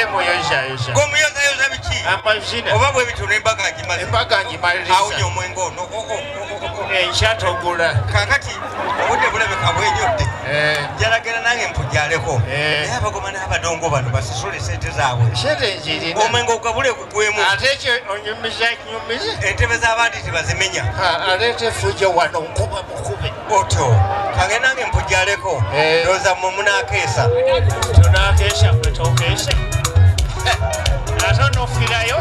ate muyozayoza gwomuyozayoza biki amazina oba bwe bityo n'embaga agimaze embaga ngimaliriza awunya omwenge ono enkyatogula kakati obudde bulabeka bwenyodde jalagera nange mpujaleko naye abagoma n'abadongo bano basasule sente zaabwe sente nzirina omwenge ogabule gugwemu ate ekyo onyumiza kinyumize entebe z'abandi tebazimenya aleeta efujja wano nkuba mukube otyo kange nange mpujaleko ndowooza mmwe munaakeesa tunakeesa gwe tokeese ate onofirayo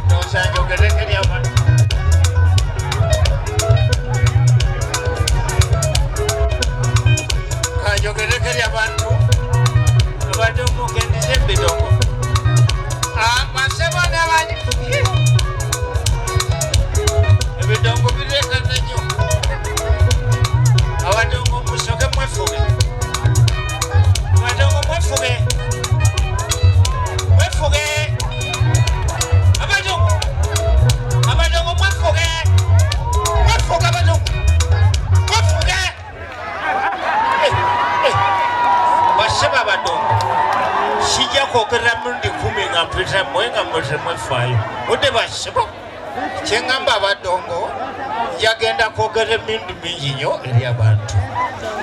ndowooza njogereko ly'abantu kanjogereko ly'abantu abadongo gendize ebidongo basebo n'abandi ebidongo birekana nnyo abadongo musoke mwefuge abadongo mwefuge mwefuge abadongo mwefuge mwefuge abadongo mwefuge baseba abadongo sijja kwogerera mulundi 10 nga mpita mmwe nga mutemwefaayo budde basebo kyeŋŋamba abadongo njagenda kwogera emirundi mingi nnyo eri abantu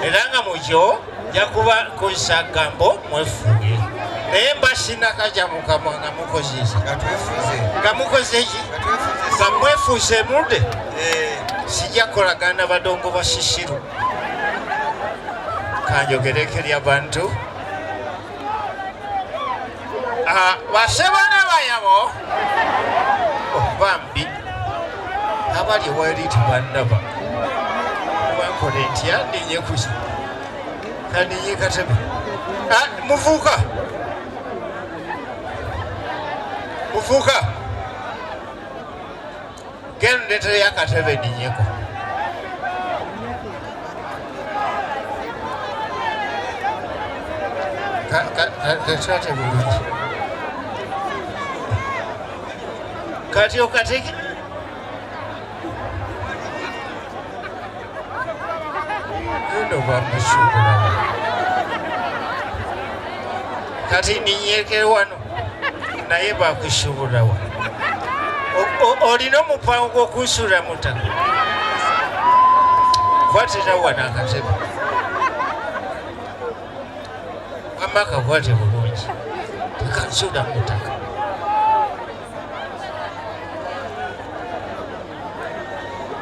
era nga mukyo nja kubakozesa gambo mwefuge naye mbasina kaja mukamwa nga mukozesa nga mukoze ki nga mwefuuse emulude sijja kukolagana n'abadongo basisiru kanjogereko eri abantu basebo n'abayabo bambi abali wali tebandaba bankole ntya ndinye kuki kandinye katebe muvuuka genda ndeetereyo akatebe ndinyeko katate bulungi kati okateki ndo bamushubula kati ninyekere wano naye bakushubula wa olina omupango gw'okunsula mutaka kwatira wano akatebe wamma kakwate bulungi tekansula mutaka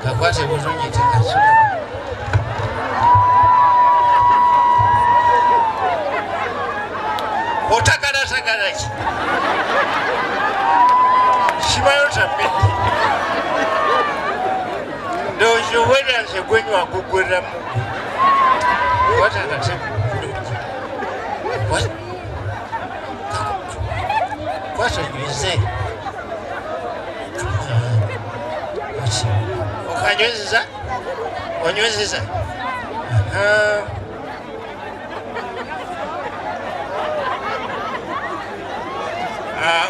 kakwate bulungi tekansula otakala ki kimayota ndowooza obweranze gwenywa gugwerera muggu watakatebe bulungi kwatonywize okanywezeza onywezeza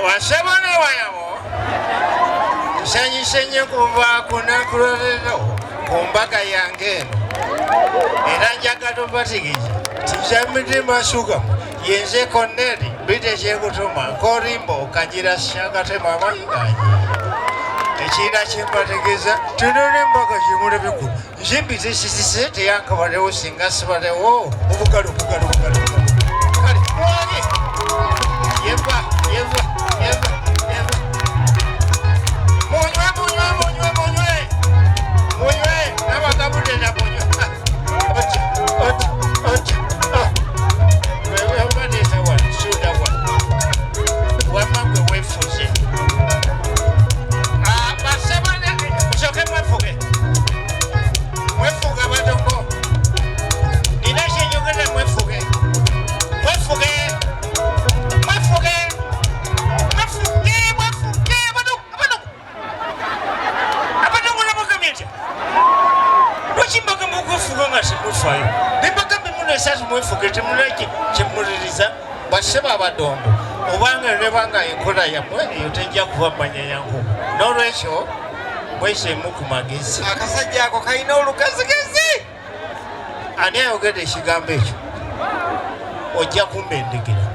wasebo n'abayabo tusanyise nnyo kuva kunaku lwaleero ku mbaga yange eno era njagala obategeeze tikyamitima sugamu yenze Koneri bite kyekutuma nkolimbo okagira syakatema amayiganye ekira kyembategeeza tunula embaga gyemulabikulu nzimbite kisise teyankabalewo singa sibalewo obugalo kale mwage yeva munywe nabagabulira munywe webanesa wano suda wano wamagwe wefuze basebane musoke mwefuge abadongo nina kyenyogera mwefuge abadongo nabagamye ntya lwakimbaga mugwefuga nga simufayo nembagambe munesatu mwefuge temulaki kyemuliriza baseba abadongo obanga nebanga enkola yammwe eyo tejja kuba manya yangu n'olwekyo mweseemu ku magezi akasajja ako kalina olugazigezi ani ayogedde ekigambo ekyo ojja kumbendekera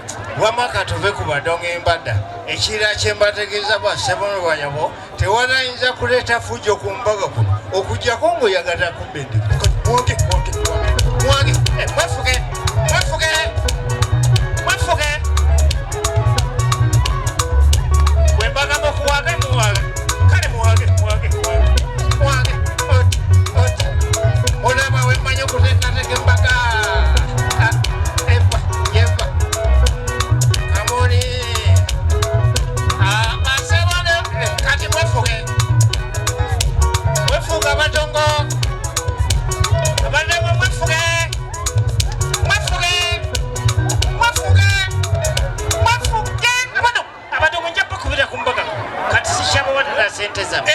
wamaka tuve ku badongo embadda ekirira kyembategeeza bwassebonobanyabo tewanayinza kuleeta fujjo ku mbaga kuno okugjako ngaoyagala kumbendekera mwefuge wembagamba okuwage muwage kale muwage olaba wemmanyi okuteekateka embaga yeva kamoni basebone kati mwefuge abadongo mwefuge abadongo njapa kubira ku mbaga kati sikyabo watala sente zabe